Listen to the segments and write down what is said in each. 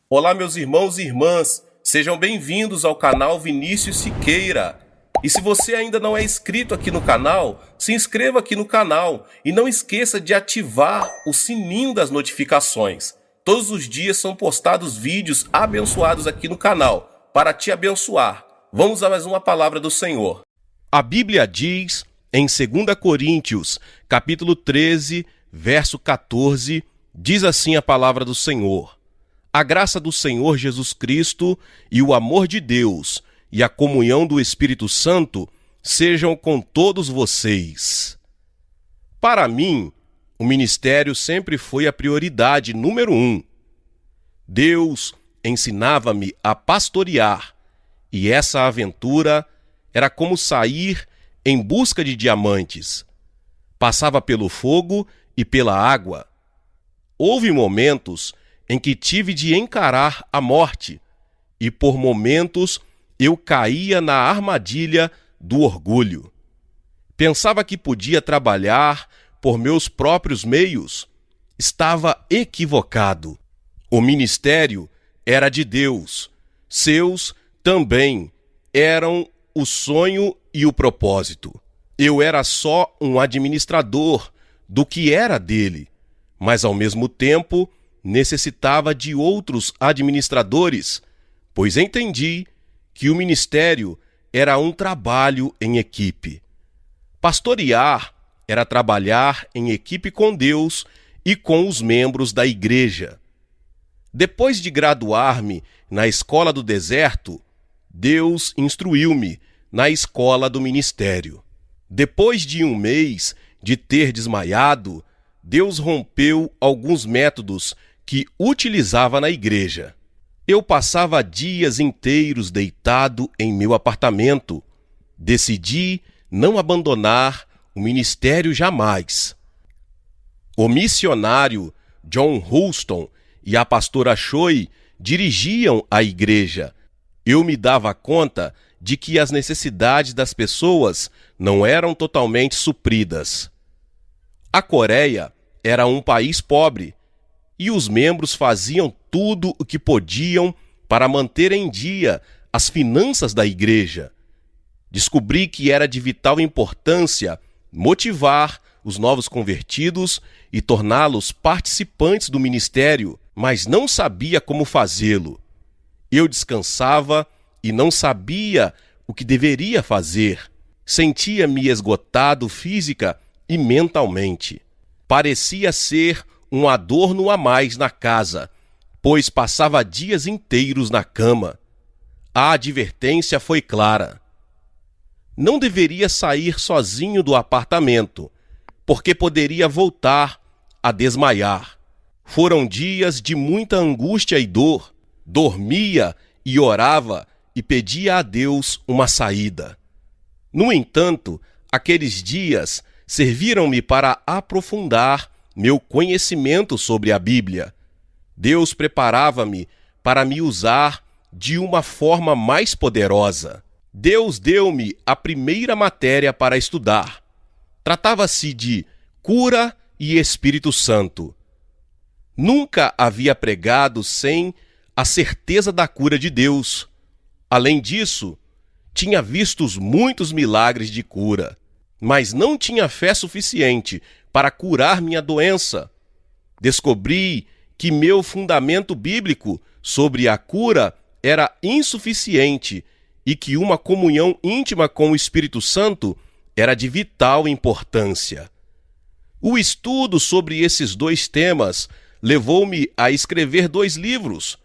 Olá, meus irmãos e irmãs, sejam bem-vindos ao canal Vinícius Siqueira. E se você ainda não é inscrito aqui no canal, se inscreva aqui no canal e não esqueça de ativar o sininho das notificações. Todos os dias são postados vídeos abençoados aqui no canal para te abençoar. Vamos a mais uma palavra do Senhor. A Bíblia diz em 2 Coríntios, capítulo 13, verso 14, diz assim a palavra do Senhor: A graça do Senhor Jesus Cristo e o amor de Deus e a comunhão do Espírito Santo sejam com todos vocês. Para mim, o ministério sempre foi a prioridade número 1. Deus ensinava-me a pastorear, e essa aventura era como sair em busca de diamantes. Passava pelo fogo e pela água. Houve momentos em que tive de encarar a morte, e por momentos eu caía na armadilha do orgulho. Pensava que podia trabalhar por meus próprios meios. Estava equivocado. O ministério era de Deus. Seus também eram o sonho e o propósito. Eu era só um administrador do que era dele, mas ao mesmo tempo necessitava de outros administradores, pois entendi que o ministério era um trabalho em equipe. Pastorear era trabalhar em equipe com Deus e com os membros da igreja. Depois de graduar-me na escola do deserto, Deus instruiu-me na escola do ministério. Depois de 1 mês de ter desmaiado, Deus rompeu alguns métodos que utilizava na igreja. Eu passava dias inteiros deitado em meu apartamento. Decidi não abandonar o ministério jamais. O missionário John Houston e a pastora Choi dirigiam a igreja. Eu me dava conta de que as necessidades das pessoas não eram totalmente supridas. A Coreia era um país pobre, e os membros faziam tudo o que podiam para manter em dia as finanças da igreja. Descobri que era de vital importância motivar os novos convertidos e torná-los participantes do ministério, mas não sabia como fazê-lo. Eu descansava e não sabia o que deveria fazer. Sentia-me esgotado física e mentalmente. Parecia ser um adorno a mais na casa, pois passava dias inteiros na cama. A advertência foi clara. Não deveria sair sozinho do apartamento, porque poderia voltar a desmaiar. Foram dias de muita angústia e dor. Dormia e orava e pedia a Deus uma saída. No entanto, aqueles dias serviram-me para aprofundar meu conhecimento sobre a Bíblia. Deus preparava-me para me usar de uma forma mais poderosa. Deus deu-me a primeira matéria para estudar. Tratava-se de cura e Espírito Santo. Nunca havia pregado sem a certeza da cura de Deus. Além disso, tinha visto muitos milagres de cura, mas não tinha fé suficiente para curar minha doença. Descobri que meu fundamento bíblico sobre a cura era insuficiente e que uma comunhão íntima com o Espírito Santo era de vital importância. O estudo sobre esses 2 temas levou-me a escrever 2 livros.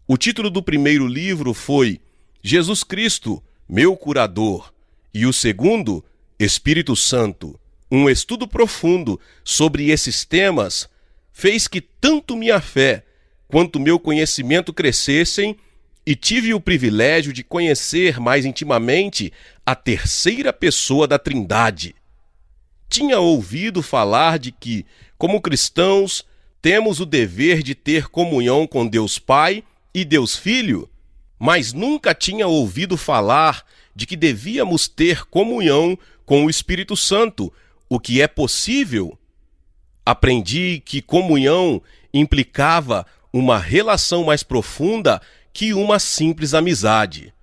O título do primeiro livro foi Jesus Cristo, meu curador, e o segundo, Espírito Santo. Um estudo profundo sobre esses temas fez que tanto minha fé quanto meu conhecimento crescessem, e tive o privilégio de conhecer mais intimamente a terceira pessoa da Trindade. Tinha ouvido falar de que, como cristãos, temos o dever de ter comunhão com Deus Pai e Deus Filho, mas nunca tinha ouvido falar de que devíamos ter comunhão com o Espírito Santo, o que é possível. Aprendi que comunhão implicava uma relação mais profunda que uma simples amizade.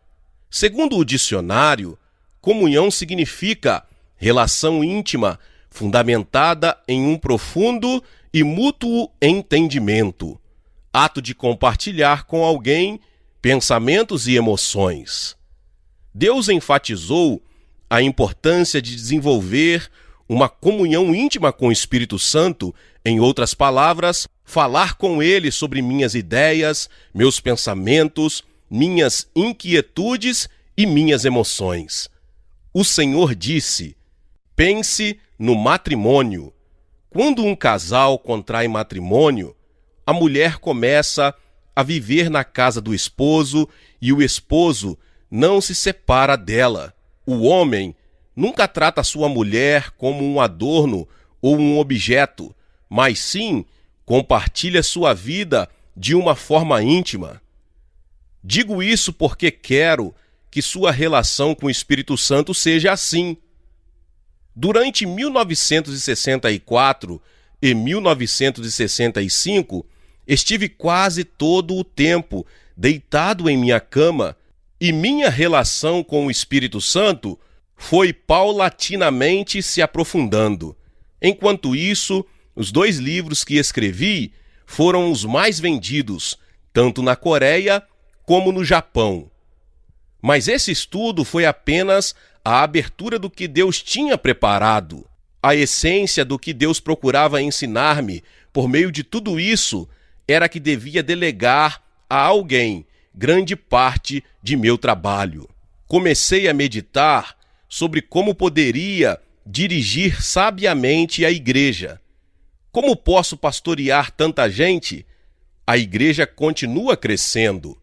Segundo o dicionário, comunhão significa relação íntima fundamentada em um profundo e mútuo entendimento, ato de compartilhar com alguém pensamentos e emoções. Deus enfatizou a importância de desenvolver uma comunhão íntima com o Espírito Santo, em outras palavras, falar com ele sobre minhas ideias, meus pensamentos, minhas inquietudes e minhas emoções. O Senhor disse: pense no matrimônio. Quando um casal contrai matrimônio, a mulher começa a viver na casa do esposo e o esposo não se separa dela. O homem nunca trata sua mulher como um adorno ou um objeto, mas sim compartilha sua vida de uma forma íntima. Digo isso porque quero que sua relação com o Espírito Santo seja assim. Durante 1964 e 1965, estive quase todo o tempo deitado em minha cama e minha relação com o Espírito Santo foi paulatinamente se aprofundando. Enquanto isso, os 2 livros que escrevi foram os mais vendidos, tanto na Coreia como no Japão. Mas esse estudo foi apenas a abertura do que Deus tinha preparado. A essência do que Deus procurava ensinar-me por meio de tudo isso era que devia delegar a alguém grande parte de meu trabalho. Comecei a meditar sobre como poderia dirigir sabiamente a igreja. Como posso pastorear tanta gente? A igreja continua crescendo.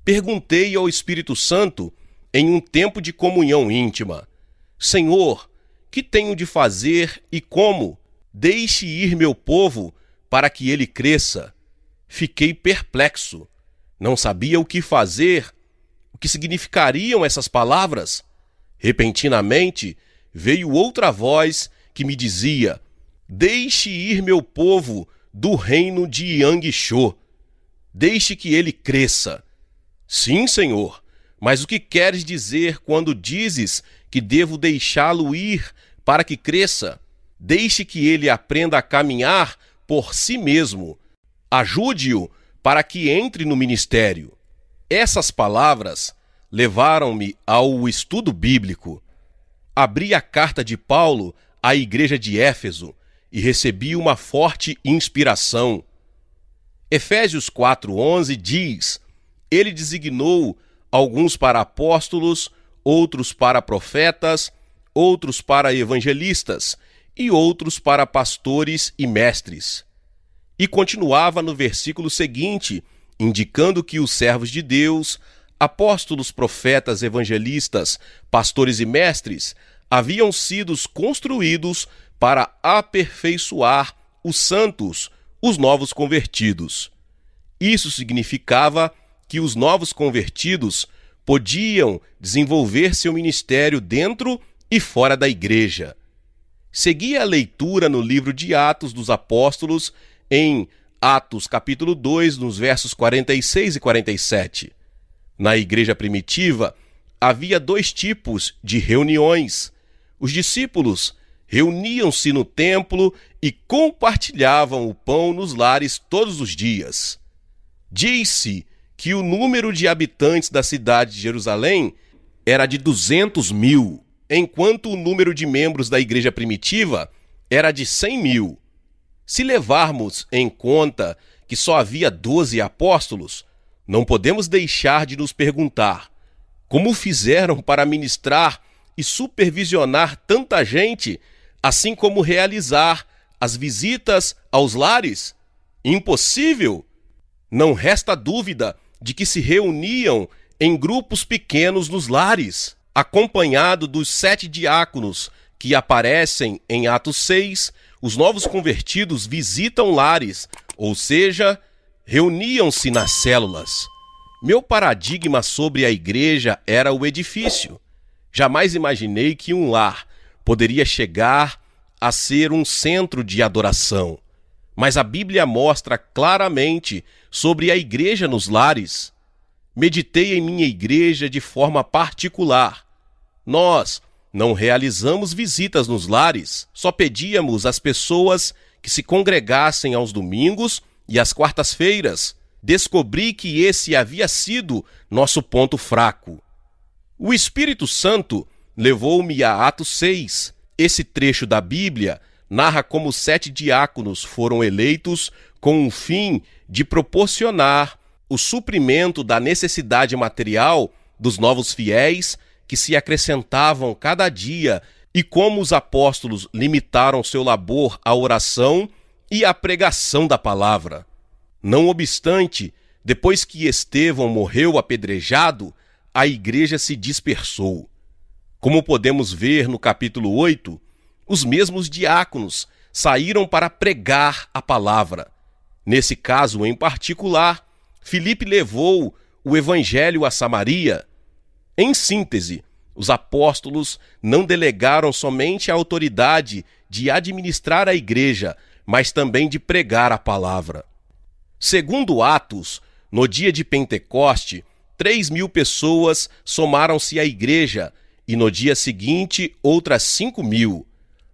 Perguntei ao Espírito Santo em um tempo de comunhão íntima: Senhor, que tenho de fazer e como? Deixe ir meu povo para que ele cresça. Fiquei perplexo. Não sabia o que fazer. O que significariam essas palavras? Repentinamente, veio outra voz que me dizia: deixe ir meu povo do reino de Yangshō. Deixe que ele cresça. Sim, Senhor, mas o que queres dizer quando dizes que devo deixá-lo ir para que cresça? Deixe que ele aprenda a caminhar por si mesmo. Ajude-o para que entre no ministério. Essas palavras levaram-me ao estudo bíblico. Abri a carta de Paulo à igreja de Éfeso e recebi uma forte inspiração. Efésios 4:11 diz: ele designou alguns para apóstolos, outros para profetas, outros para evangelistas e outros para pastores e mestres. E continuava no versículo seguinte, indicando que os servos de Deus, apóstolos, profetas, evangelistas, pastores e mestres, haviam sido construídos para aperfeiçoar os santos, os novos convertidos. Isso significava que os novos convertidos podiam desenvolver seu ministério dentro e fora da igreja. Segui a leitura no livro de Atos dos Apóstolos, em Atos capítulo 2, nos versos 46 e 47. Na igreja primitiva, havia 2 tipos de reuniões. Os discípulos reuniam-se no templo e compartilhavam o pão nos lares todos os dias. Diz-se que o número de habitantes da cidade de Jerusalém era de 200.000, enquanto o número de membros da igreja primitiva era de 100.000. Se levarmos em conta que só havia 12 apóstolos, não podemos deixar de nos perguntar: como fizeram para ministrar e supervisionar tanta gente, assim como realizar as visitas aos lares? Impossível! Não resta dúvida de que se reuniam em grupos pequenos nos lares, acompanhado dos 7 diáconos que aparecem em Atos 6. Os novos convertidos visitam lares, ou seja, reuniam-se nas células. Meu paradigma sobre a igreja era o edifício. Jamais imaginei que um lar poderia chegar a ser um centro de adoração. Mas a Bíblia mostra claramente sobre a igreja nos lares. Meditei em minha igreja de forma particular. Nós não realizamos visitas nos lares, só pedíamos às pessoas que se congregassem aos domingos e às quartas-feiras. Descobri que esse havia sido nosso ponto fraco. O Espírito Santo levou-me a Atos 6. Esse trecho da Bíblia narra como 7 diáconos foram eleitos com o fim de proporcionar o suprimento da necessidade material dos novos fiéis que se acrescentavam cada dia e como os apóstolos limitaram seu labor à oração e à pregação da palavra. Não obstante, depois que Estevão morreu apedrejado, a igreja se dispersou. Como podemos ver no capítulo 8, os mesmos diáconos saíram para pregar a palavra. Nesse caso em particular, Filipe levou o evangelho a Samaria. Em síntese, os apóstolos não delegaram somente a autoridade de administrar a igreja, mas também de pregar a palavra. Segundo Atos, no dia de Pentecoste, 3.000 pessoas somaram-se à igreja e no dia seguinte outras 5.000.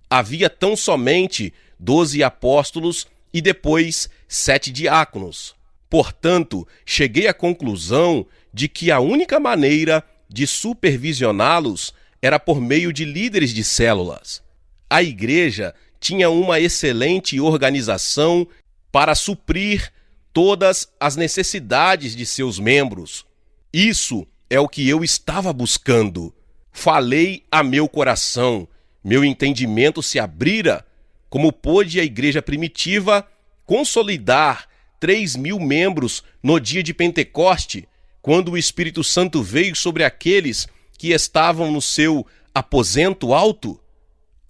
Havia tão somente 12 apóstolos e depois 7 diáconos. Portanto, cheguei à conclusão de que a única maneira de supervisioná-los era por meio de líderes de células. A igreja tinha uma excelente organização para suprir todas as necessidades de seus membros. Isso é o que eu estava buscando. Falei a meu coração, meu entendimento se abrira, como pôde a igreja primitiva consolidar 3.000 membros no dia de Pentecoste, quando o Espírito Santo veio sobre aqueles que estavam no seu aposento alto.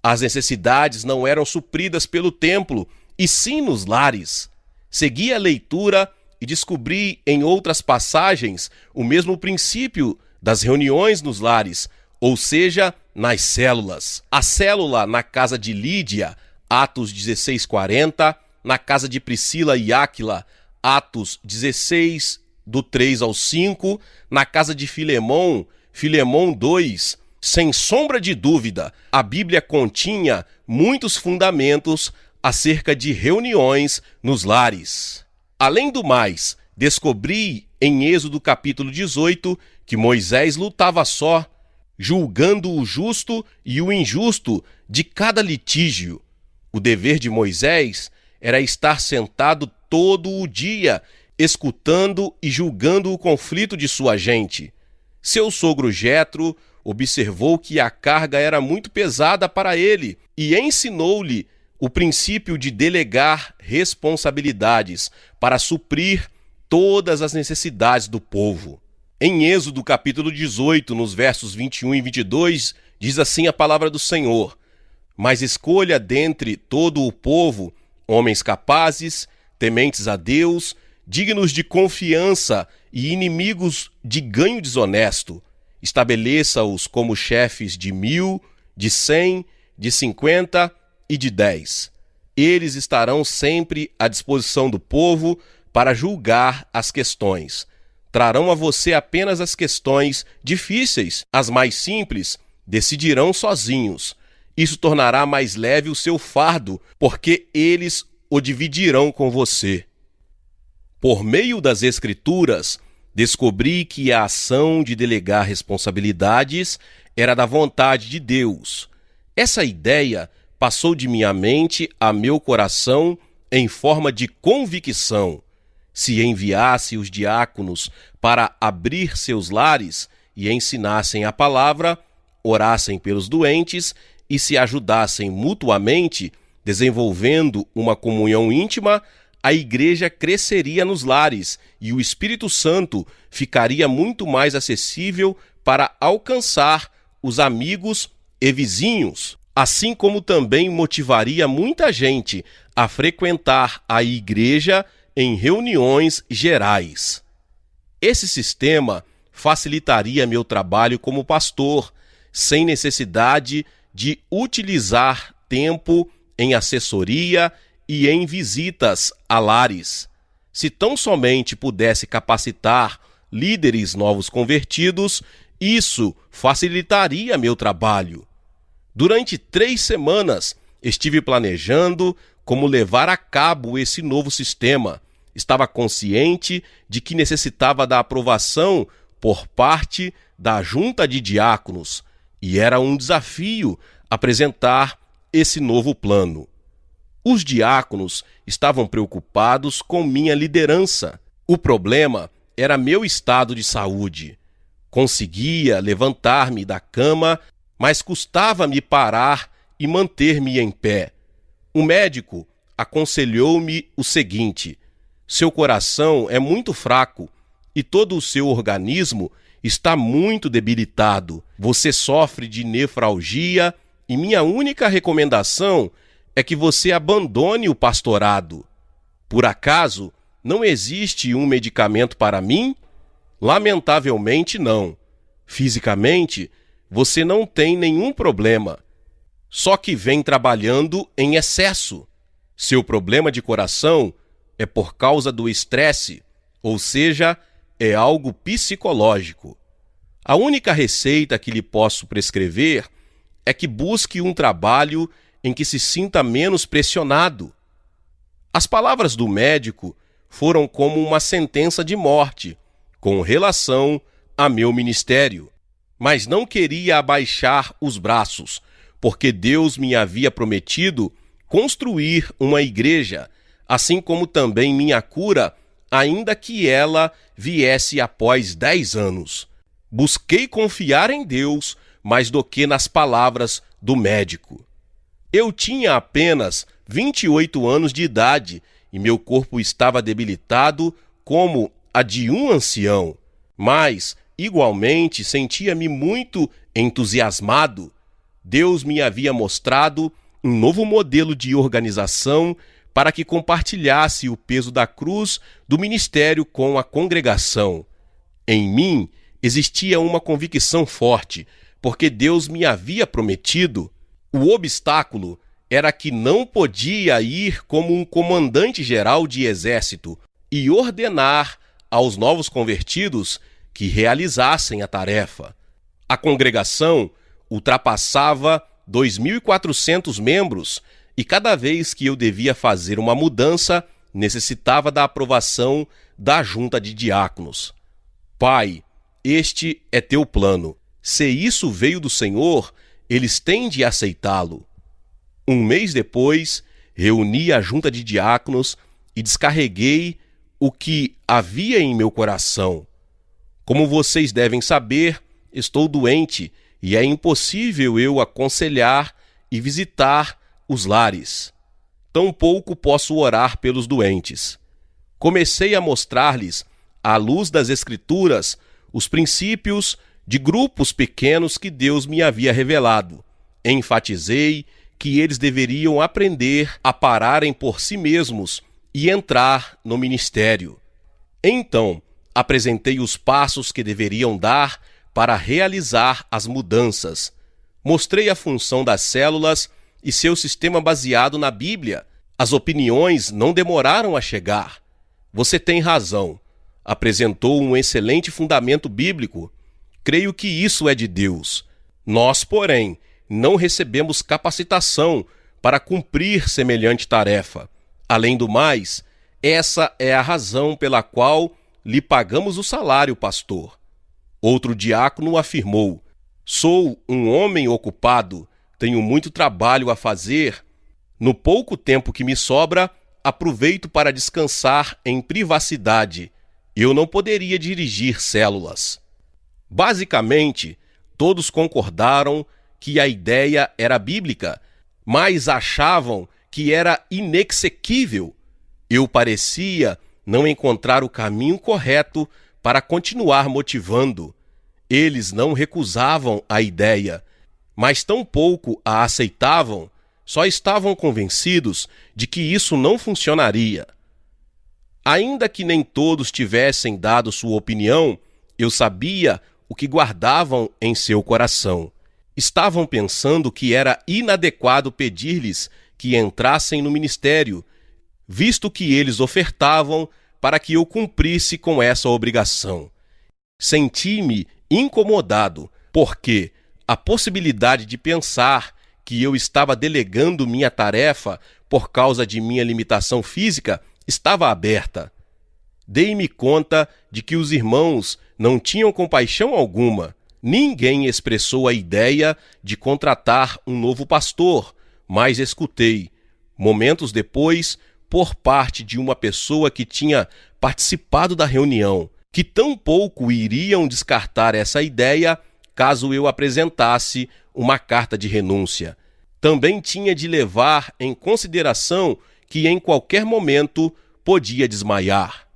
As necessidades não eram supridas pelo templo, e sim nos lares. Segui a leitura e descobri em outras passagens o mesmo princípio das reuniões nos lares, ou seja, nas células. A célula na casa de Lídia, Atos 16:40, na casa de Priscila e Áquila, Atos 16, do 3 ao 5, na casa de Filemon, Filemon 2. Sem sombra de dúvida, a Bíblia continha muitos fundamentos acerca de reuniões nos lares. Além do mais, descobri em Êxodo capítulo 18 que Moisés lutava só, julgando o justo e o injusto de cada litígio. O dever de Moisés era estar sentado todo o dia, escutando e julgando o conflito de sua gente. Seu sogro Jetro observou que a carga era muito pesada para ele e ensinou-lhe o princípio de delegar responsabilidades para suprir todas as necessidades do povo. Em Êxodo capítulo 18, nos versos 21 e 22, diz assim a palavra do Senhor: Mas escolha dentre todo o povo homens capazes, tementes a Deus, dignos de confiança e inimigos de ganho desonesto. Estabeleça-os como chefes de 1.000, de 100, de 50 e de 10. Eles estarão sempre à disposição do povo para julgar as questões. Trarão a você apenas as questões difíceis, as mais simples decidirão sozinhos. Isso tornará mais leve o seu fardo, porque eles o dividirão com você. Por meio das Escrituras, descobri que a ação de delegar responsabilidades era da vontade de Deus. Essa ideia passou de minha mente a meu coração em forma de convicção. Se enviasse os diáconos para abrir seus lares e ensinassem a palavra, orassem pelos doentes e se ajudassem mutuamente, desenvolvendo uma comunhão íntima, a igreja cresceria nos lares e o Espírito Santo ficaria muito mais acessível para alcançar os amigos e vizinhos, assim como também motivaria muita gente a frequentar a igreja em reuniões gerais. Esse sistema facilitaria meu trabalho como pastor, sem necessidade de utilizar tempo em assessoria e em visitas a lares. Se tão somente pudesse capacitar líderes novos convertidos, isso facilitaria meu trabalho. Durante 3 semanas, estive planejando como levar a cabo esse novo sistema. Estava consciente de que necessitava da aprovação por parte da junta de diáconos, e era um desafio apresentar esse novo plano. Os diáconos estavam preocupados com minha liderança. O problema era meu estado de saúde. Conseguia levantar-me da cama, mas custava-me parar e manter-me em pé. O médico aconselhou-me o seguinte: seu coração é muito fraco e todo o seu organismo está muito debilitado. Você sofre de nefralgia e minha única recomendação é que você abandone o pastorado. Por acaso, não existe um medicamento para mim? Lamentavelmente não. Fisicamente, você não tem nenhum problema. Só que vem trabalhando em excesso. Seu problema de coração é por causa do estresse, ou seja, é algo psicológico. A única receita que lhe posso prescrever é que busque um trabalho em que se sinta menos pressionado. As palavras do médico foram como uma sentença de morte com relação a meu ministério. Mas não queria abaixar os braços, porque Deus me havia prometido construir uma igreja, assim como também minha cura, ainda que ela viesse após 10 anos. Busquei confiar em Deus mais do que nas palavras do médico. Eu tinha apenas 28 anos de idade e meu corpo estava debilitado como a de um ancião, mas, igualmente, sentia-me muito entusiasmado. Deus me havia mostrado um novo modelo de organização para que compartilhasse o peso da cruz do ministério com a congregação. Em mim existia uma convicção forte, porque Deus me havia prometido. O obstáculo era que não podia ir como um comandante-geral de exército e ordenar aos novos convertidos que realizassem a tarefa. A congregação ultrapassava 2.400 membros e cada vez que eu devia fazer uma mudança, necessitava da aprovação da junta de diáconos. Pai, este é teu plano. Se isso veio do Senhor, eles têm de aceitá-lo. Um mês depois, reuni a junta de diáconos e descarreguei o que havia em meu coração. Como vocês devem saber, estou doente e é impossível eu aconselhar e visitar os lares. Tampouco posso orar pelos doentes. Comecei a mostrar-lhes, à luz das Escrituras, os princípios de grupos pequenos que Deus me havia revelado. Enfatizei que eles deveriam aprender a pararem por si mesmos e entrar no ministério. Então, apresentei os passos que deveriam dar para realizar as mudanças. Mostrei a função das células e seu sistema baseado na Bíblia. As opiniões não demoraram a chegar. Você tem razão. Apresentou um excelente fundamento bíblico. Creio que isso é de Deus. Nós, porém, não recebemos capacitação para cumprir semelhante tarefa. Além do mais, essa é a razão pela qual lhe pagamos o salário, pastor. Outro diácono afirmou: sou um homem ocupado, tenho muito trabalho a fazer. No pouco tempo que me sobra, aproveito para descansar em privacidade. Eu não poderia dirigir células. Basicamente, todos concordaram que a ideia era bíblica, mas achavam que era inexequível. Eu parecia não encontrar o caminho correto para continuar motivando. Eles não recusavam a ideia, mas tampouco a aceitavam, só estavam convencidos de que isso não funcionaria. Ainda que nem todos tivessem dado sua opinião, eu sabia o que guardavam em seu coração. Estavam pensando que era inadequado pedir-lhes que entrassem no ministério, visto que eles ofertavam para que eu cumprisse com essa obrigação. Senti-me incomodado, porque a possibilidade de pensar que eu estava delegando minha tarefa por causa de minha limitação física estava aberta. Dei-me conta de que os irmãos não tinham compaixão alguma. Ninguém expressou a ideia de contratar um novo pastor, mas escutei, momentos depois, por parte de uma pessoa que tinha participado da reunião, que tampouco iriam descartar essa ideia caso eu apresentasse uma carta de renúncia. Também tinha de levar em consideração que em qualquer momento podia desmaiar.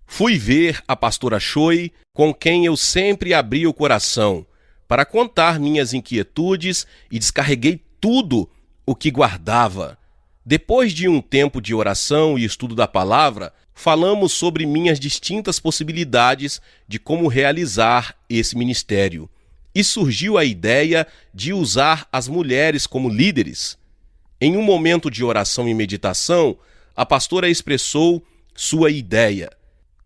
Fui ver a pastora Choi, com quem eu sempre abri o coração, para contar minhas inquietudes e descarreguei tudo o que guardava. Depois de um tempo de oração e estudo da palavra, falamos sobre minhas distintas possibilidades de como realizar esse ministério. E surgiu a ideia de usar as mulheres como líderes. Em um momento de oração e meditação, a pastora expressou sua ideia.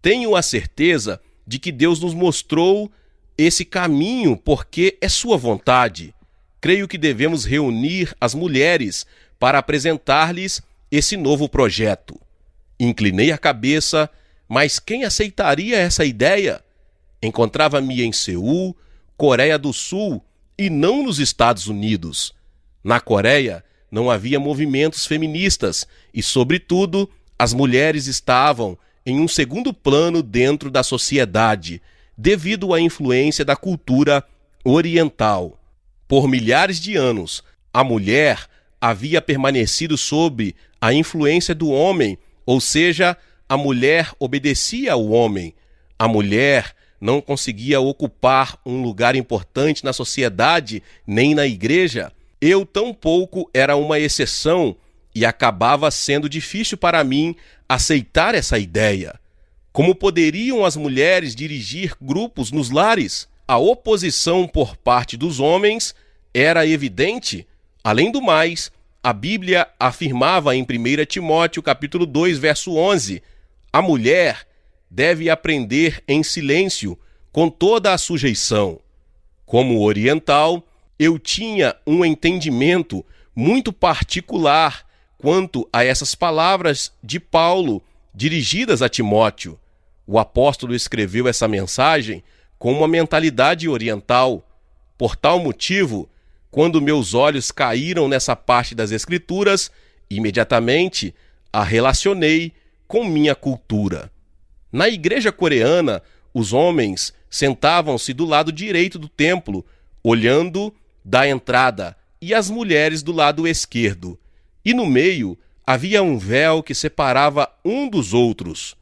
Tenho a certeza de que Deus nos mostrou esse caminho porque é sua vontade. Creio que devemos reunir as mulheres para apresentar-lhes esse novo projeto. Inclinei a cabeça, mas quem aceitaria essa ideia? Encontrava-me em Seul, Coreia do Sul, e não nos Estados Unidos. Na Coreia, não havia movimentos feministas e, sobretudo, as mulheres estavam em um segundo plano dentro da sociedade, devido à influência da cultura oriental. Por milhares de anos, a mulher havia permanecido sob a influência do homem, ou seja, a mulher obedecia ao homem. A mulher não conseguia ocupar um lugar importante na sociedade nem na igreja. Eu tampouco era uma exceção e acabava sendo difícil para mim aceitar essa ideia. Como poderiam as mulheres dirigir grupos nos lares? A oposição por parte dos homens era evidente. Além do mais, a Bíblia afirmava em 1 Timóteo capítulo 2, verso 11, a mulher deve aprender em silêncio, com toda a sujeição. Como oriental, eu tinha um entendimento muito particular quanto a essas palavras de Paulo dirigidas a Timóteo. O apóstolo escreveu essa mensagem com uma mentalidade oriental. Por tal motivo, quando meus olhos caíram nessa parte das Escrituras, imediatamente a relacionei com minha cultura. Na igreja coreana, os homens sentavam-se do lado direito do templo, olhando da entrada, e as mulheres do lado esquerdo. E no meio havia um véu que separava um dos outros.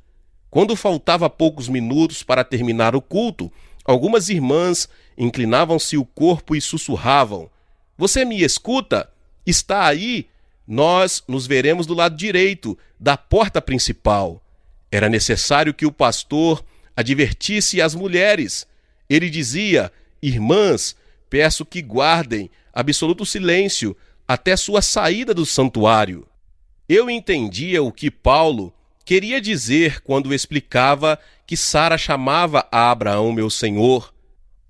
Quando faltava poucos minutos para terminar o culto, algumas irmãs inclinavam-se o corpo e sussurravam: "Você me escuta? Está aí? Nós nos veremos do lado direito, da porta principal." Era necessário que o pastor advertisse as mulheres. Ele dizia: "Irmãs, peço que guardem absoluto silêncio até sua saída do santuário." Eu entendia o que Paulo queria dizer quando explicava que Sara chamava a Abraão meu senhor.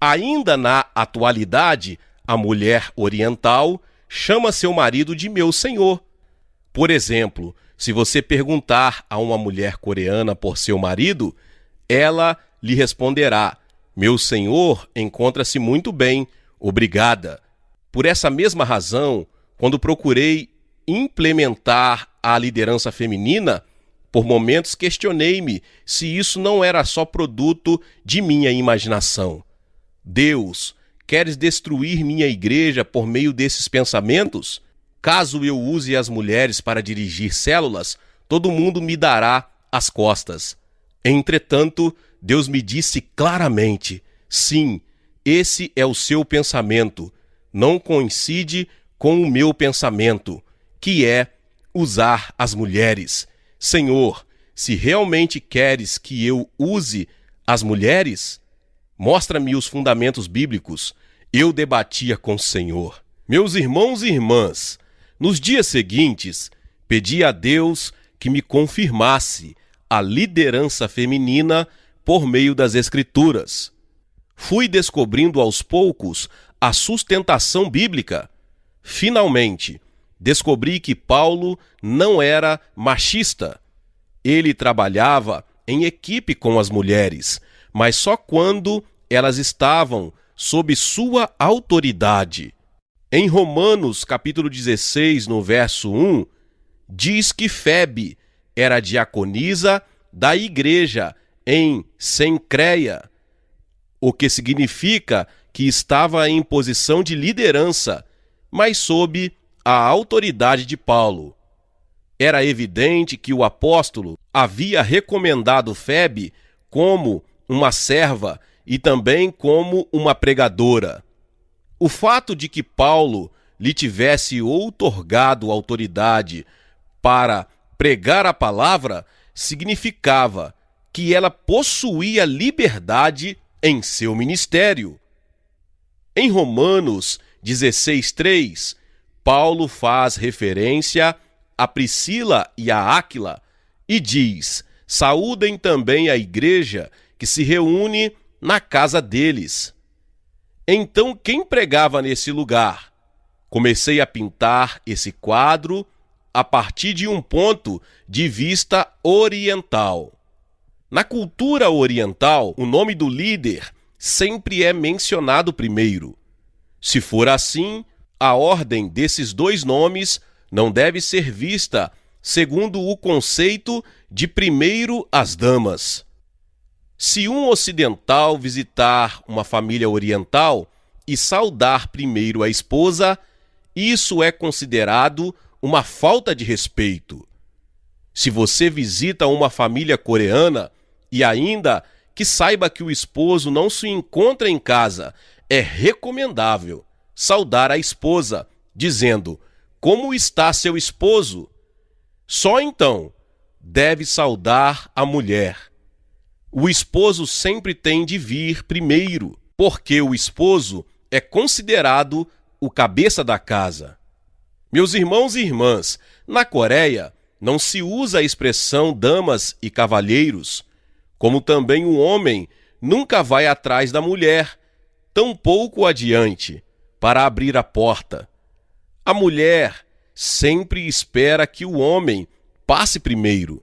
Ainda na atualidade, a mulher oriental chama seu marido de meu senhor. Por exemplo, se você perguntar a uma mulher coreana por seu marido, ela lhe responderá: "Meu senhor encontra-se muito bem, obrigada." Por essa mesma razão, quando procurei implementar a liderança feminina, por momentos questionei-me se isso não era só produto de minha imaginação. Deus, queres destruir minha igreja por meio desses pensamentos? Caso eu use as mulheres para dirigir células, todo mundo me dará as costas. Entretanto, Deus me disse claramente: sim, esse é o seu pensamento. Não coincide com o meu pensamento, que é usar as mulheres. Senhor, se realmente queres que eu use as mulheres, mostra-me os fundamentos bíblicos. Eu debatia com o Senhor. Meus irmãos e irmãs, nos dias seguintes, pedi a Deus que me confirmasse a liderança feminina por meio das Escrituras. Fui descobrindo aos poucos a sustentação bíblica. Finalmente, descobri que Paulo não era machista. Ele trabalhava em equipe com as mulheres, mas só quando elas estavam sob sua autoridade. Em Romanos, capítulo 16, no verso 1, diz que Febe era diaconisa da igreja em Cencreia, o que significa que estava em posição de liderança, mas sob a autoridade de Paulo. Era evidente que o apóstolo havia recomendado Febe como uma serva e também como uma pregadora. O fato de que Paulo lhe tivesse outorgado autoridade para pregar a palavra significava que ela possuía liberdade em seu ministério. Em Romanos 16:3, Paulo faz referência a Priscila e a Áquila e diz: saúdem também a igreja que se reúne na casa deles. Então, quem pregava nesse lugar? Comecei a pintar esse quadro a partir de um ponto de vista oriental. Na cultura oriental, o nome do líder sempre é mencionado primeiro. Se for assim, a ordem desses dois nomes não deve ser vista segundo o conceito de primeiro as damas. Se um ocidental visitar uma família oriental e saudar primeiro a esposa, isso é considerado uma falta de respeito. Se você visita uma família coreana e ainda que saiba que o esposo não se encontra em casa, é recomendável saudar a esposa, dizendo: como está seu esposo? Só então deve saudar a mulher. O esposo sempre tem de vir primeiro, porque o esposo é considerado o cabeça da casa. Meus irmãos e irmãs, na Coreia não se usa a expressão damas e cavalheiros, como também o homem nunca vai atrás da mulher, tampouco adiante, para abrir a porta. A mulher sempre espera que o homem passe primeiro.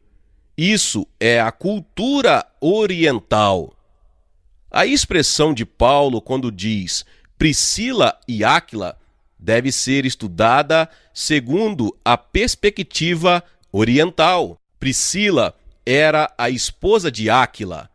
Isso é a cultura oriental. A expressão de Paulo quando diz Priscila e Áquila deve ser estudada segundo a perspectiva oriental. Priscila era a esposa de Áquila.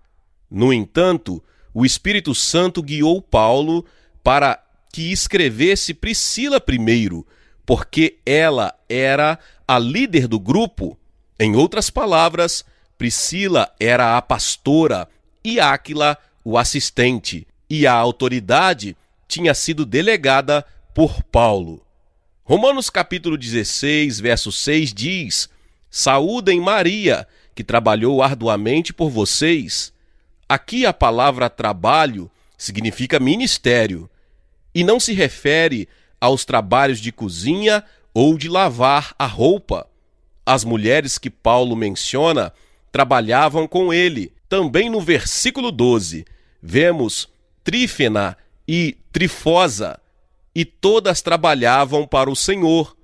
No entanto, o Espírito Santo guiou Paulo para que escrevesse Priscila primeiro, porque ela era a líder do grupo. Em outras palavras, Priscila era a pastora e Áquila o assistente, e a autoridade tinha sido delegada por Paulo. Romanos capítulo 16, verso 6 diz: saúdem Maria, que trabalhou arduamente por vocês. Aqui a palavra trabalho significa ministério, e não se refere aos trabalhos de cozinha ou de lavar a roupa. As mulheres que Paulo menciona trabalhavam com ele. Também no versículo 12, vemos Trífena e Trifosa, e todas trabalhavam para o Senhor.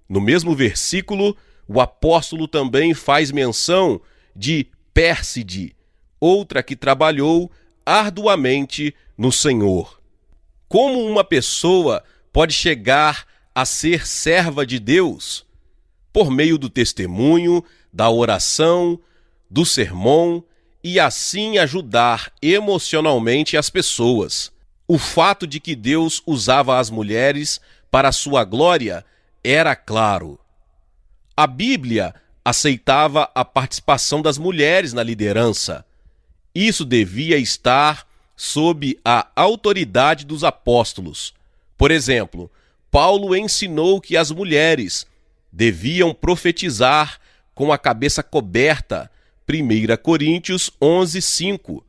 No mesmo versículo, o apóstolo também faz menção de Pérside, outra que trabalhou arduamente no Senhor. Como uma pessoa pode chegar a ser serva de Deus? Por meio do testemunho, da oração, do sermão e assim ajudar emocionalmente as pessoas. O fato de que Deus usava as mulheres para a sua glória era claro. A Bíblia aceitava a participação das mulheres na liderança. Isso devia estar sob a autoridade dos apóstolos. Por exemplo, Paulo ensinou que as mulheres deviam profetizar com a cabeça coberta, 1 Coríntios 11:5,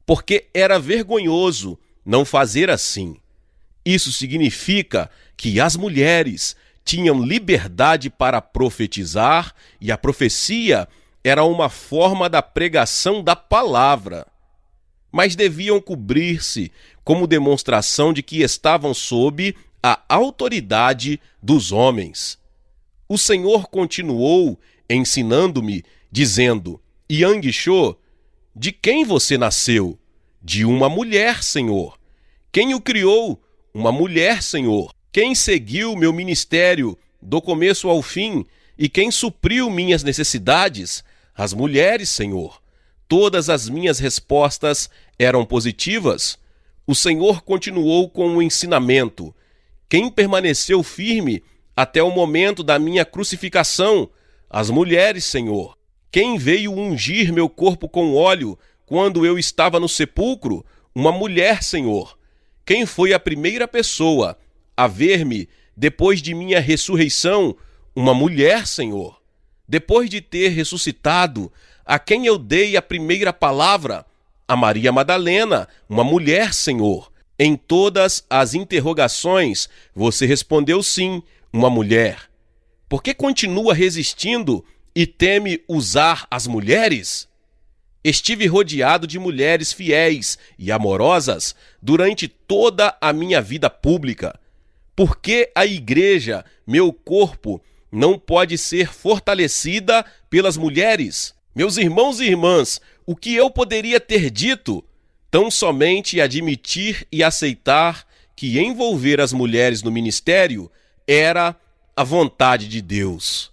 porque era vergonhoso não fazer assim. Isso significa que as mulheres tinham liberdade para profetizar e a profecia era uma forma da pregação da palavra, mas deviam cobrir-se como demonstração de que estavam sob a autoridade dos homens. O Senhor continuou ensinando-me, dizendo: Yang Cho, de quem você nasceu? De uma mulher, Senhor. Quem o criou? Uma mulher, Senhor. Quem seguiu meu ministério do começo ao fim e quem supriu minhas necessidades? As mulheres, Senhor. Todas as minhas respostas eram positivas. O Senhor continuou com o ensinamento. Quem permaneceu firme até o momento da minha crucificação? As mulheres, Senhor. Quem veio ungir meu corpo com óleo quando eu estava no sepulcro? Uma mulher, Senhor. Quem foi a primeira pessoa a ver-me depois de minha ressurreição? Uma mulher, Senhor. Depois de ter ressuscitado, a quem eu dei a primeira palavra? A Maria Madalena, uma mulher, Senhor. Em todas as interrogações, você respondeu sim, uma mulher. Por que continua resistindo e teme usar as mulheres? Estive rodeado de mulheres fiéis e amorosas durante toda a minha vida pública. Por que a igreja, meu corpo, não pode ser fortalecida pelas mulheres? Meus irmãos e irmãs, o que eu poderia ter dito? Tão somente admitir e aceitar que envolver as mulheres no ministério era a vontade de Deus.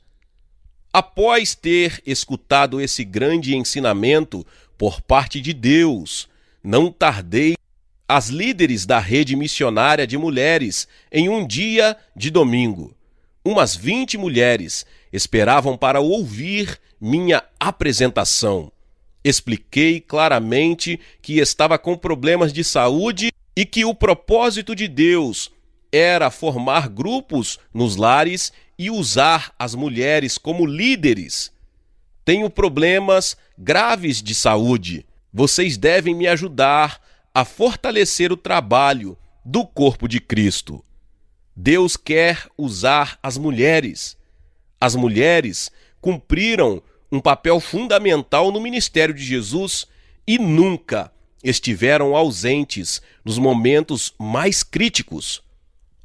Após ter escutado esse grande ensinamento por parte de Deus, não tardei. As líderes da rede missionária de mulheres, em um dia de domingo, umas 20 mulheres esperavam para ouvir minha apresentação. Expliquei claramente que estava com problemas de saúde e que o propósito de Deus era formar grupos nos lares e usar as mulheres como líderes. Tenho problemas graves de saúde. Vocês devem me ajudar a fortalecer o trabalho do corpo de Cristo. Deus quer usar as mulheres. As mulheres cumpriram um papel fundamental no ministério de Jesus e nunca estiveram ausentes nos momentos mais críticos.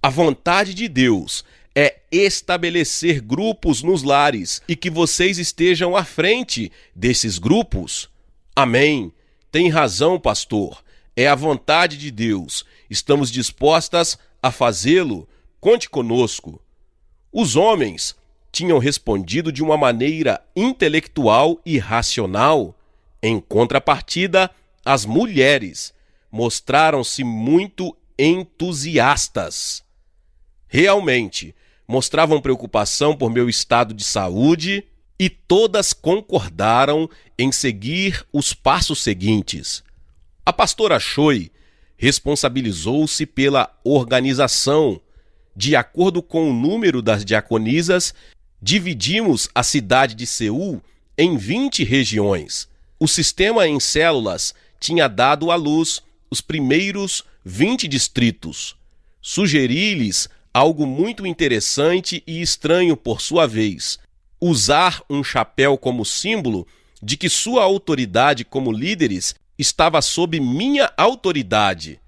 A vontade de Deus é estabelecer grupos nos lares e que vocês estejam à frente desses grupos. Amém. Tem razão, pastor. É a vontade de Deus. Estamos dispostas a fazê-lo. Conte conosco. Os homens tinham respondido de uma maneira intelectual e racional. Em contrapartida, as mulheres mostraram-se muito entusiastas. Realmente, mostravam preocupação por meu estado de saúde e todas concordaram em seguir os passos seguintes. A pastora Choi responsabilizou-se pela organização. De acordo com o número das diaconisas, dividimos a cidade de Seul em 20 regiões. O sistema em células tinha dado à luz os primeiros 20 distritos. Sugeri-lhes algo muito interessante e estranho por sua vez: usar um chapéu como símbolo de que sua autoridade como líderes estava sob minha autoridade.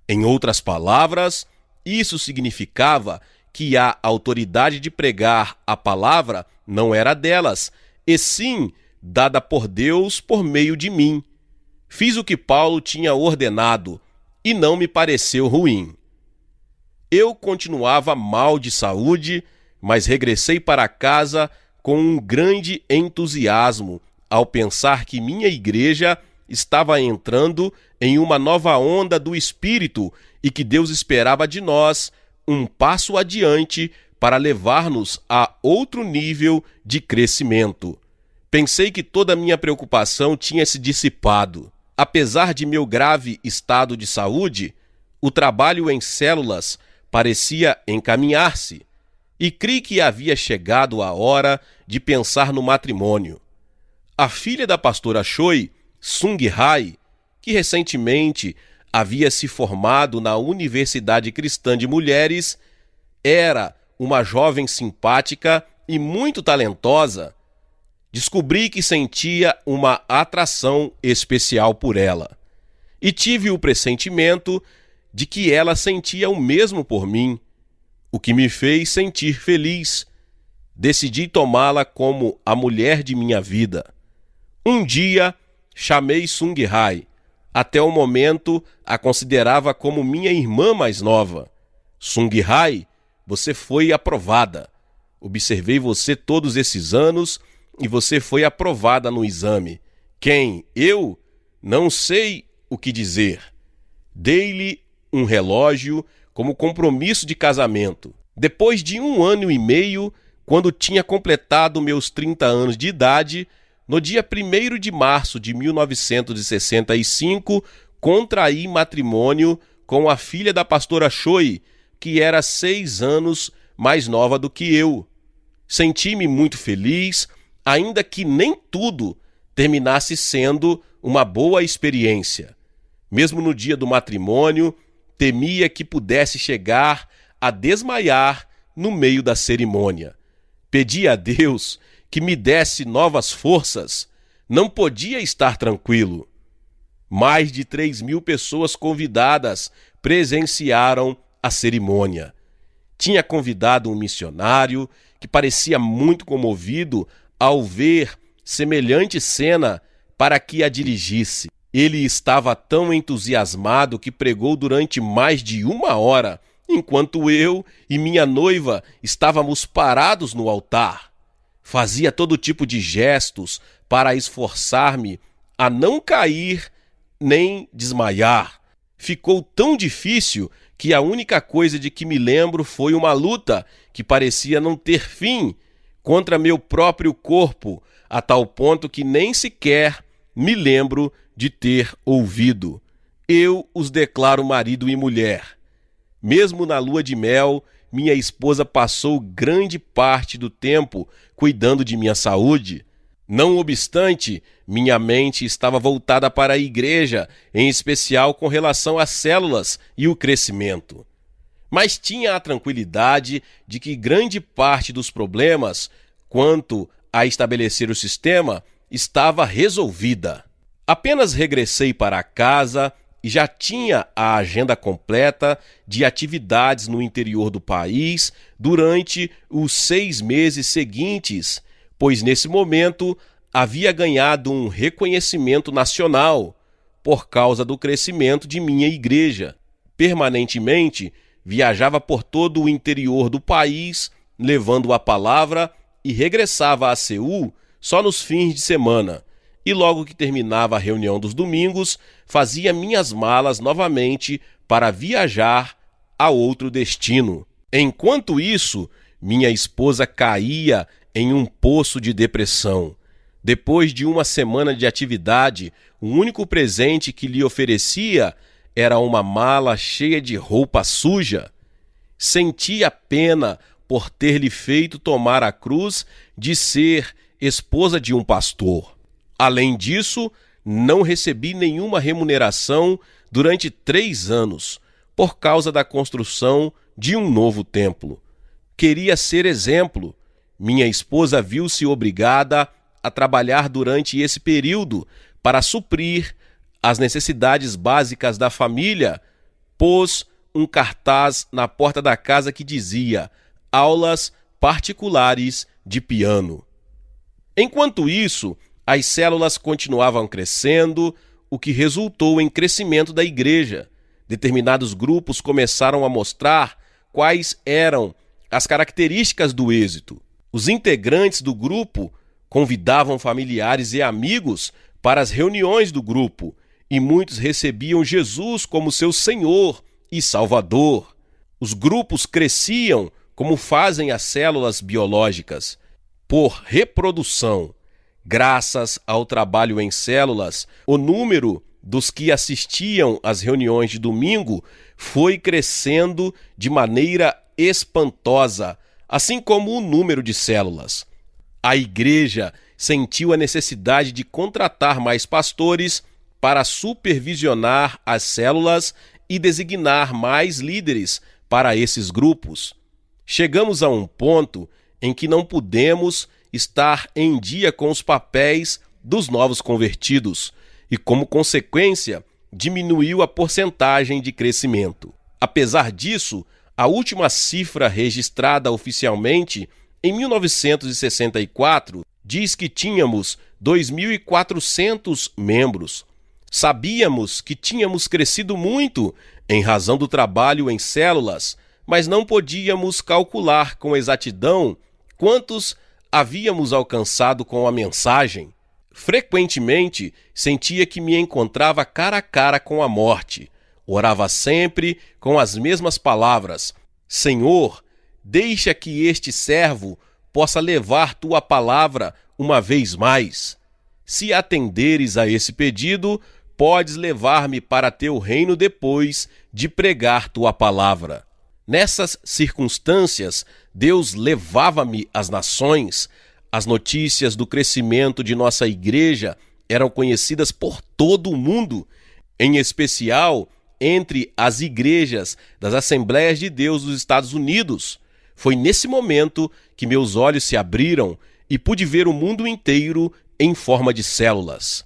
Em outras palavras, isso significava que a autoridade de pregar a palavra não era delas, e sim dada por Deus por meio de mim. Fiz o que Paulo tinha ordenado e não me pareceu ruim. Eu continuava mal de saúde, mas regressei para casa com um grande entusiasmo ao pensar que minha igreja estava entrando em uma nova onda do Espírito e que Deus esperava de nós um passo adiante para levar-nos a outro nível de crescimento. Pensei que toda a minha preocupação tinha se dissipado. Apesar de meu grave estado de saúde, o trabalho em células parecia encaminhar-se, e criei que havia chegado a hora de pensar no matrimônio. A filha da pastora Choi, Sung Hai, que recentemente havia se formado na Universidade Cristã de Mulheres, era uma jovem simpática e muito talentosa. Descobri que sentia uma atração especial por ela. E tive o pressentimento de que ela sentia o mesmo por mim, o que me fez sentir feliz. Decidi tomá-la como a mulher de minha vida. Um dia, chamei Sung Hai. Até o momento, a considerava como minha irmã mais nova. Sung Hai, você foi aprovada. Observei você todos esses anos e você foi aprovada no exame. Quem? Eu? Não sei o que dizer. Dei-lhe um relógio como compromisso de casamento. Depois de 1 ano e meio, quando tinha completado meus 30 anos de idade, no dia 1º de março de 1965, contraí matrimônio com a filha da pastora Choi, que era 6 anos mais nova do que eu. Senti-me muito feliz, ainda que nem tudo terminasse sendo uma boa experiência. Mesmo no dia do matrimônio, temia que pudesse chegar a desmaiar no meio da cerimônia. Pedi a Deus que me desse novas forças. Não podia estar tranquilo. Mais de 3.000 pessoas convidadas presenciaram a cerimônia. Tinha convidado um missionário que parecia muito comovido ao ver semelhante cena para que a dirigisse. Ele estava tão entusiasmado que pregou durante mais de 1 hora, enquanto eu e minha noiva estávamos parados no altar. Fazia todo tipo de gestos para esforçar-me a não cair nem desmaiar. Ficou tão difícil que a única coisa de que me lembro foi uma luta que parecia não ter fim contra meu próprio corpo, a tal ponto que nem sequer me lembro de ter ouvido. Eu os declaro marido e mulher. Mesmo na lua de mel, minha esposa passou grande parte do tempo cuidando de minha saúde. Não obstante, minha mente estava voltada para a igreja, em especial com relação às células e o crescimento. Mas tinha a tranquilidade de que grande parte dos problemas, quanto a estabelecer o sistema, estava resolvida. Apenas regressei para casa e já tinha a agenda completa de atividades no interior do país durante os 6 meses seguintes, pois nesse momento havia ganhado um reconhecimento nacional por causa do crescimento de minha igreja. Permanentemente viajava por todo o interior do país, levando a palavra, e regressava a Seul só nos fins de semana. E logo que terminava a reunião dos domingos, fazia minhas malas novamente para viajar a outro destino. Enquanto isso, minha esposa caía em um poço de depressão. Depois de 1 semana de atividade, o único presente que lhe oferecia era uma mala cheia de roupa suja. Sentia pena por ter lhe feito tomar a cruz de ser esposa de um pastor. Além disso, não recebi nenhuma remuneração durante 3 anos, por causa da construção de um novo templo. Queria ser exemplo. Minha esposa viu-se obrigada a trabalhar durante esse período para suprir as necessidades básicas da família. Pôs um cartaz na porta da casa que dizia: aulas particulares de piano. Enquanto isso, as células continuavam crescendo, o que resultou em crescimento da igreja. Determinados grupos começaram a mostrar quais eram as características do êxito. Os integrantes do grupo convidavam familiares e amigos para as reuniões do grupo, e muitos recebiam Jesus como seu Senhor e Salvador. Os grupos cresciam como fazem as células biológicas, por reprodução. Graças ao trabalho em células, o número dos que assistiam às reuniões de domingo foi crescendo de maneira espantosa, assim como o número de células. A igreja sentiu a necessidade de contratar mais pastores para supervisionar as células e designar mais líderes para esses grupos. Chegamos a um ponto em que não pudemos estar em dia com os papéis dos novos convertidos e, como consequência, diminuiu a porcentagem de crescimento. Apesar disso, a última cifra registrada oficialmente, em 1964, diz que tínhamos 2.400 membros. Sabíamos que tínhamos crescido muito em razão do trabalho em células, mas não podíamos calcular com exatidão quantos havíamos alcançado com a mensagem. Frequentemente sentia que me encontrava cara a cara com a morte. Orava sempre com as mesmas palavras: Senhor, deixa que este servo possa levar tua palavra uma vez mais. Se atenderes a esse pedido, podes levar-me para teu reino depois de pregar tua palavra. Nessas circunstâncias, Deus levava-me às nações. As notícias do crescimento de nossa igreja eram conhecidas por todo o mundo, em especial entre as igrejas das Assembleias de Deus dos Estados Unidos. Foi nesse momento que meus olhos se abriram e pude ver o mundo inteiro em forma de células.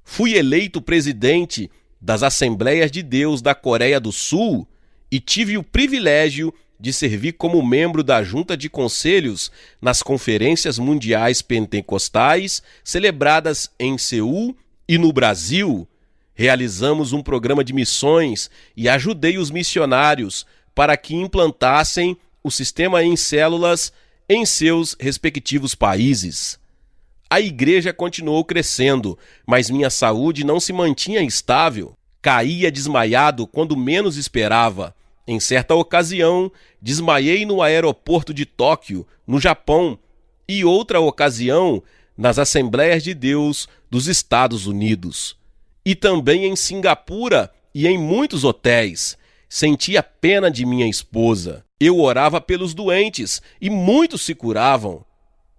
Fui eleito presidente das Assembleias de Deus da Coreia do Sul e tive o privilégio de servir como membro da Junta de Conselhos nas Conferências Mundiais Pentecostais celebradas em Seul e no Brasil. Realizamos um programa de missões e ajudei os missionários para que implantassem o sistema em células em seus respectivos países. A igreja continuou crescendo, mas minha saúde não se mantinha estável. Caía desmaiado quando menos esperava. Em certa ocasião, desmaiei no aeroporto de Tóquio, no Japão, e outra ocasião nas Assembleias de Deus dos Estados Unidos. E também em Singapura e em muitos hotéis. Sentia pena de minha esposa. Eu orava pelos doentes e muitos se curavam.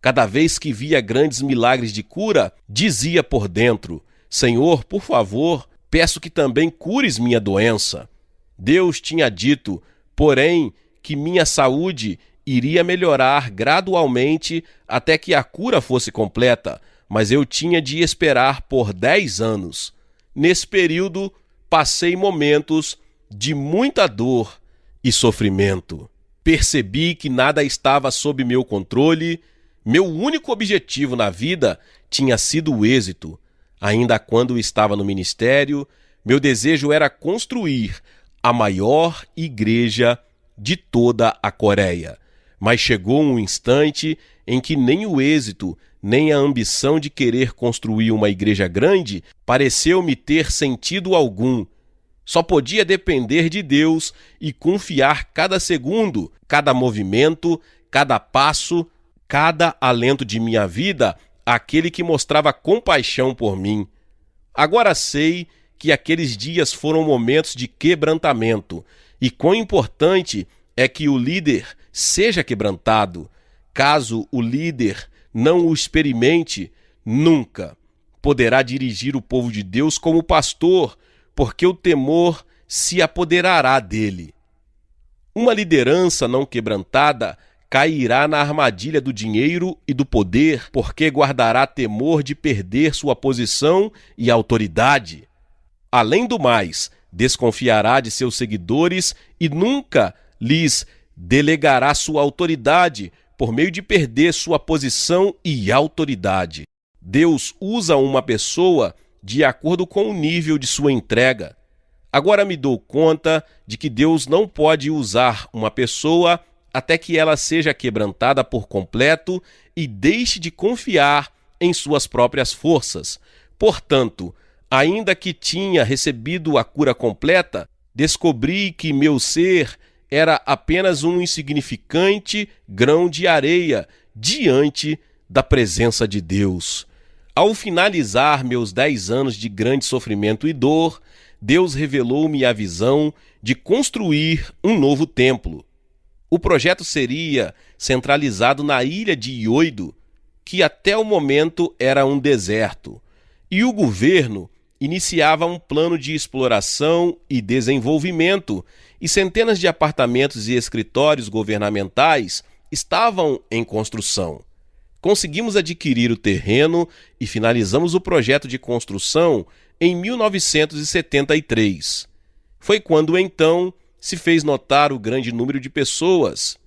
Cada vez que via grandes milagres de cura, dizia por dentro: Senhor, por favor, peço que também cures minha doença. Deus tinha dito, porém, que minha saúde iria melhorar gradualmente até que a cura fosse completa, mas eu tinha de esperar por 10 anos. Nesse período, passei momentos de muita dor e sofrimento. Percebi que nada estava sob meu controle. Meu único objetivo na vida tinha sido o êxito. Ainda quando estava no ministério, meu desejo era construir a maior igreja de toda a Coreia. Mas chegou um instante em que nem o êxito, nem a ambição de querer construir uma igreja grande pareceu-me ter sentido algum. Só podia depender de Deus e confiar cada segundo, cada movimento, cada passo, cada alento de minha vida àquele que mostrava compaixão por mim. Agora sei que aqueles dias foram momentos de quebrantamento, e quão importante é que o líder seja quebrantado. Caso o líder não o experimente, nunca poderá dirigir o povo de Deus como pastor, porque o temor se apoderará dele. Uma liderança não quebrantada cairá na armadilha do dinheiro e do poder, porque guardará temor de perder sua posição e autoridade. Além do mais, desconfiará de seus seguidores e nunca lhes delegará sua autoridade por meio de perder sua posição e autoridade. Deus usa uma pessoa de acordo com o nível de sua entrega. Agora me dou conta de que Deus não pode usar uma pessoa até que ela seja quebrantada por completo e deixe de confiar em suas próprias forças. Portanto, ainda que tinha recebido a cura completa, descobri que meu ser era apenas um insignificante grão de areia diante da presença de Deus. Ao finalizar meus 10 anos de grande sofrimento e dor, Deus revelou-me a visão de construir um novo templo. O projeto seria centralizado na ilha de Ioido, que até o momento era um deserto, e o governo iniciava um plano de exploração e desenvolvimento, e centenas de apartamentos e escritórios governamentais estavam em construção. Conseguimos adquirir o terreno e finalizamos o projeto de construção em 1973. Foi quando, então, se fez notar o grande número de pessoas.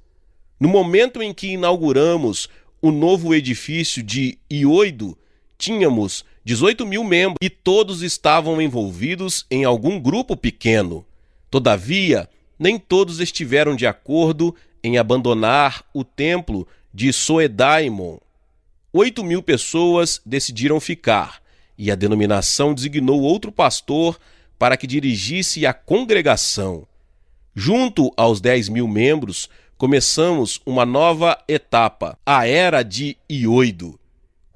No momento em que inauguramos o novo edifício de Ioido, tínhamos 18.000 membros e todos estavam envolvidos em algum grupo pequeno. Todavia, nem todos estiveram de acordo em abandonar o templo de Soedaimon. 8.000 pessoas decidiram ficar, e a denominação designou outro pastor para que dirigisse a congregação. Junto aos 10.000 membros, começamos uma nova etapa, a Era de Ioido.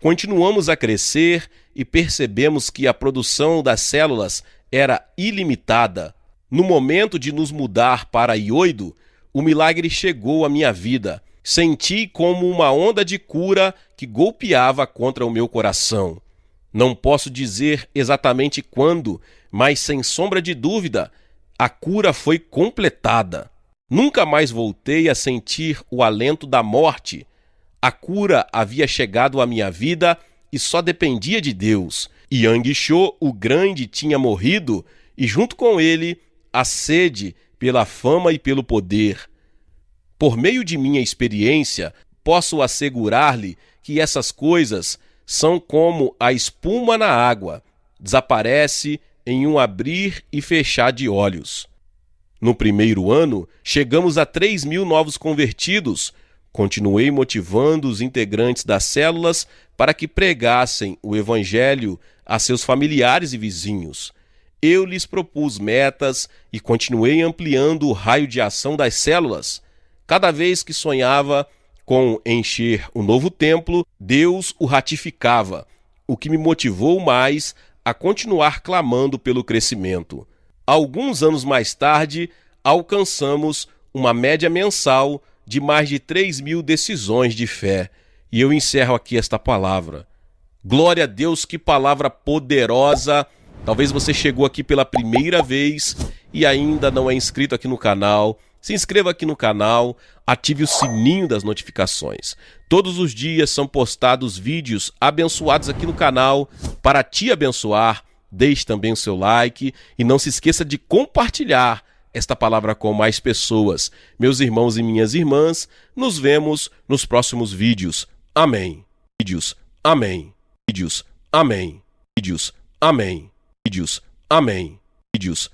Continuamos a crescer e percebemos que a produção das células era ilimitada. No momento de nos mudar para Ioido, o milagre chegou à minha vida. Senti como uma onda de cura que golpeava contra o meu coração. Não posso dizer exatamente quando, mas sem sombra de dúvida, a cura foi completada. Nunca mais voltei a sentir o alento da morte. A cura havia chegado à minha vida e só dependia de Deus. Yang Cho, o grande, tinha morrido e junto com ele a sede pela fama e pelo poder. Por meio de minha experiência, posso assegurar-lhe que essas coisas são como a espuma na água, desaparece em um abrir e fechar de olhos. No primeiro ano, chegamos a 3.000 novos convertidos. Continuei motivando os integrantes das células para que pregassem o evangelho a seus familiares e vizinhos. Eu lhes propus metas e continuei ampliando o raio de ação das células. Cada vez que sonhava com encher o novo templo, Deus o ratificava, o que me motivou mais a continuar clamando pelo crescimento. Alguns anos mais tarde, alcançamos uma média mensal de mais de 3.000 decisões de fé. E eu encerro aqui esta palavra. Glória a Deus, que palavra poderosa! Talvez você chegou aqui pela primeira vez e ainda não é inscrito aqui no canal. Se inscreva aqui no canal, ative o sininho das notificações. Todos os dias são postados vídeos abençoados aqui no canal para te abençoar. Deixe também o seu like e não se esqueça de compartilhar esta palavra com mais pessoas. Meus irmãos e minhas irmãs, nos vemos nos próximos vídeos. Amém. Vídeos. Amém. Vídeos. Amém. Vídeos. Amém. Vídeos. Amém. Vídeos.